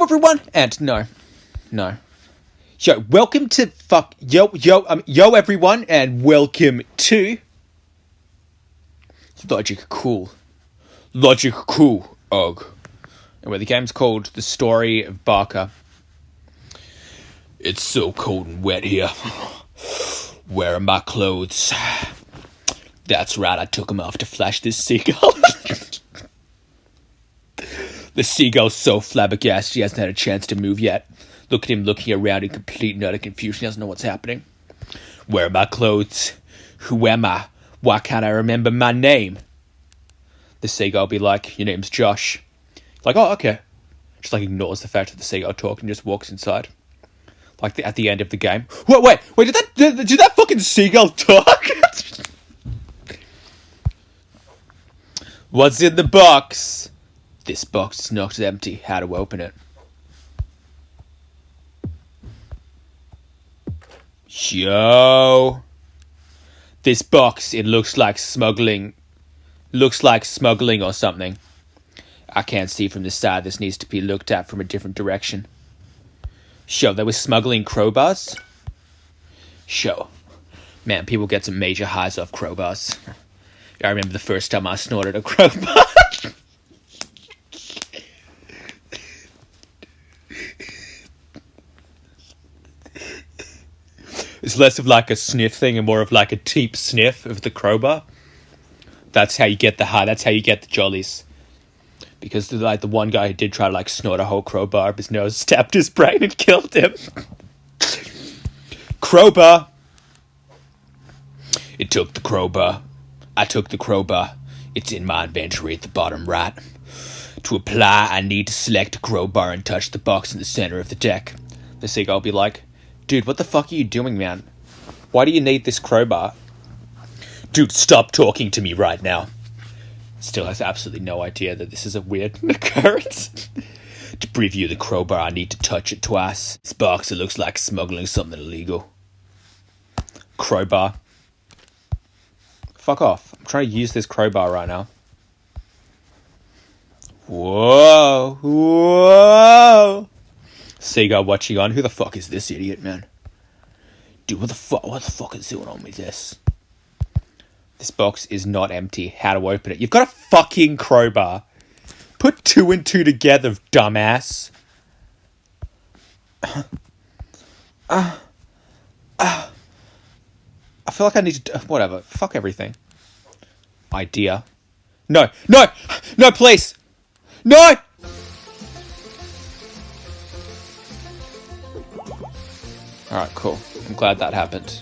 everyone, and no. Yo, welcome to yo everyone, and welcome to Logic Cool, and where the game's called The Story of Barker. It's so cold and wet here. Where are my clothes? That's right, I took them off to flash this seagull. The seagull's so flabbergasted he hasn't had a chance to move yet. Look at him looking around in complete and utter confusion. He doesn't know what's happening. Where are my clothes? Who am I? Why can't I remember my name? The seagull will be like, your name's Josh. Like, oh, okay. Just like ignores the fact that the seagull talked and just walks inside. Like at the end of the game. Wait, did that fucking seagull talk? What's in the box? This box is not empty. How to open it? Yo. This box, it looks like smuggling. Looks like smuggling or something. I can't see from the side. This needs to be looked at from a different direction. Sure, they were smuggling crowbars? Sure. Man, people get some major highs off crowbars. I remember the first time I snorted a crowbar. It's less of like a sniff thing and more of like a deep sniff of the crowbar. That's how you get the high. That's how you get the jollies. Because like the one guy who did try to like snort a whole crowbar up his nose, stabbed his brain and killed him. Crowbar. It took the crowbar. I took the crowbar. It's in my inventory at the bottom right. To apply, I need to select a crowbar and touch the box in the center of the deck. The seagull will be like, dude, what the fuck are you doing, man? Why do you need this crowbar? Dude, stop talking to me right now. Still has absolutely no idea that this is a weird occurrence. To preview the crowbar, I need to touch it twice. This box, it looks like smuggling something illegal. Crowbar. Fuck off. I'm trying to use this crowbar right now. Whoa. Seagull watching on. Who the fuck is this idiot, man? Dude, what the fuck is going on with this? This box is not empty. How to open it? You've got a fucking crowbar. Put 2 and 2 together, dumbass. I feel like I need to... Whatever. Fuck everything. Idea. No, please. No! Alright, cool. I'm glad that happened.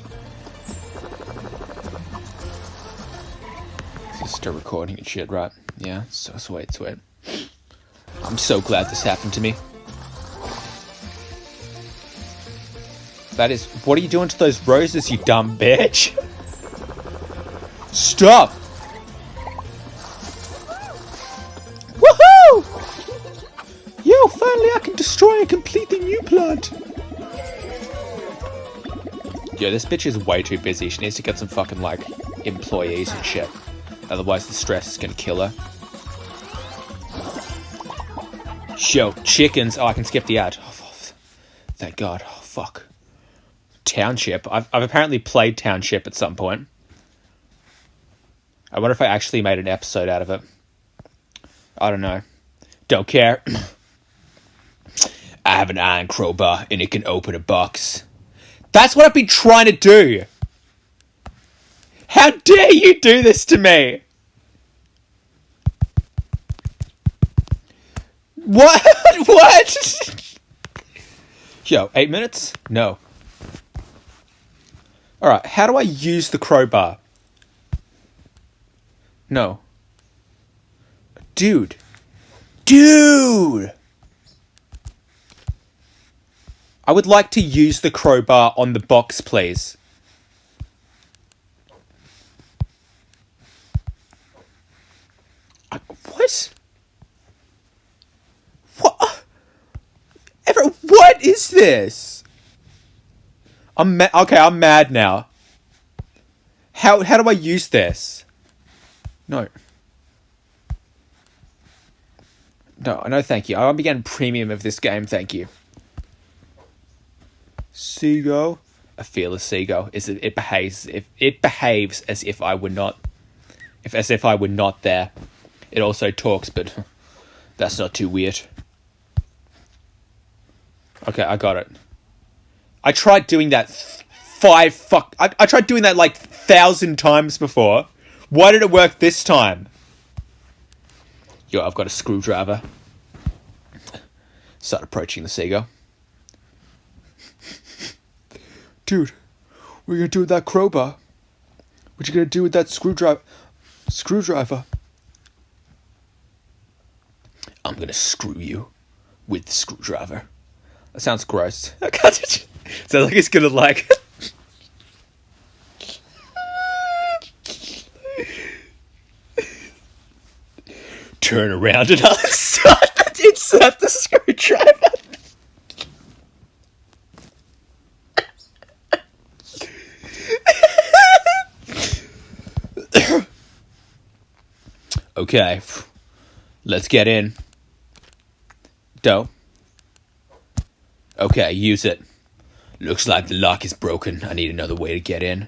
This is still recording and shit, right? Yeah, so sweet. I'm so glad this happened to me. That is... What are you doing to those roses, you dumb bitch? Stop! Woohoo! Yo, finally I can destroy and complete the new plant. Yo, this bitch is way too busy. She needs to get some fucking, like, employees and shit. Otherwise the stress is gonna kill her. Yo, chickens. Oh, I can skip the ad. Oh, thank God. Oh, fuck. Township. I've apparently played Township at some point. I wonder if I actually made an episode out of it. I don't know. Don't care. I have an iron crowbar and it can open a box. That's what I've been trying to do. How dare you do this to me? What? What? Yo, 8 minutes? No. Alright, how do I use the crowbar? No. Dude. I would like to use the crowbar on the box, please. What? What is this? Okay, I'm mad now. How do I use this? No. No, thank you. I'll be getting premium of this game, thank you. Seagull. A fearless seagull. It behaves as if I were not there. It also talks, but that's not too weird. Okay, I got it. I tried doing that I tried doing that like 1,000 times before. Why did it work this time? Yo, I've got a screwdriver. Start approaching the seagull. Dude, what are you gonna do with that crowbar? What you gonna do with that screwdriver? I'm gonna screw you with the screwdriver. That sounds gross. Sounds like it's gonna like... turn around and insert the screwdriver. Okay, let's get in. Dough. Okay, use it. Looks like the lock is broken. I need another way to get in.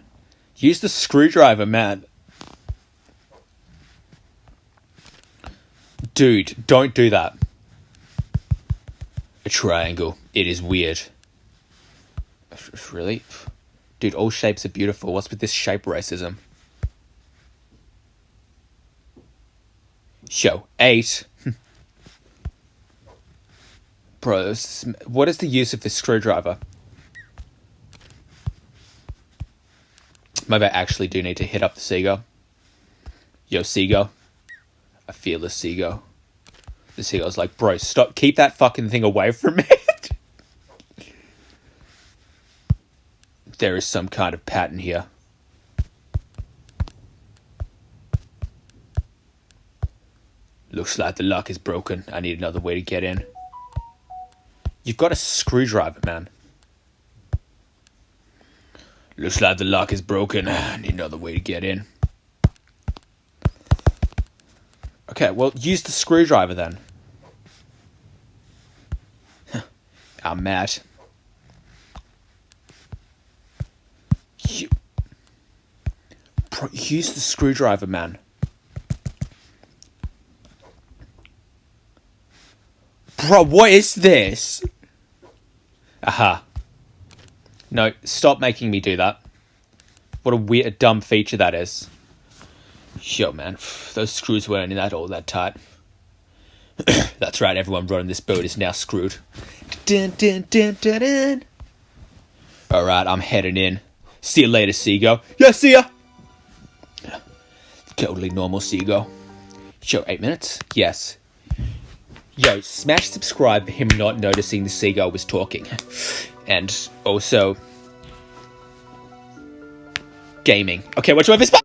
Use the screwdriver, man. Dude, don't do that. A triangle. It is weird. Really? Dude, all shapes are beautiful. What's with this shape racism? Show 8. Bro, what is the use of this screwdriver? Maybe I actually do need to hit up the seagull. Yo, seagull. A fearless seagull. The seagull's like, bro, stop. Keep that fucking thing away from me. There is some kind of pattern here. Looks like the lock is broken. I need another way to get in. You've got a screwdriver, man. Looks like the lock is broken. I need another way to get in. Okay, well, use the screwdriver then. I'm mad. Use the screwdriver, man. Bro, what is this? Aha. No, stop making me do that. What a weird, dumb feature that is. Yo, man, those screws weren't in that all that tight. That's right, everyone running this boat is now screwed. Dun, dun, dun, dun, dun. Alright, I'm heading in. See you later, seagull. Yeah, see ya! Totally normal seagull. Show 8 minutes? Yes. Yo, smash subscribe for him not noticing the seagull was talking. And also... gaming. Okay, what's your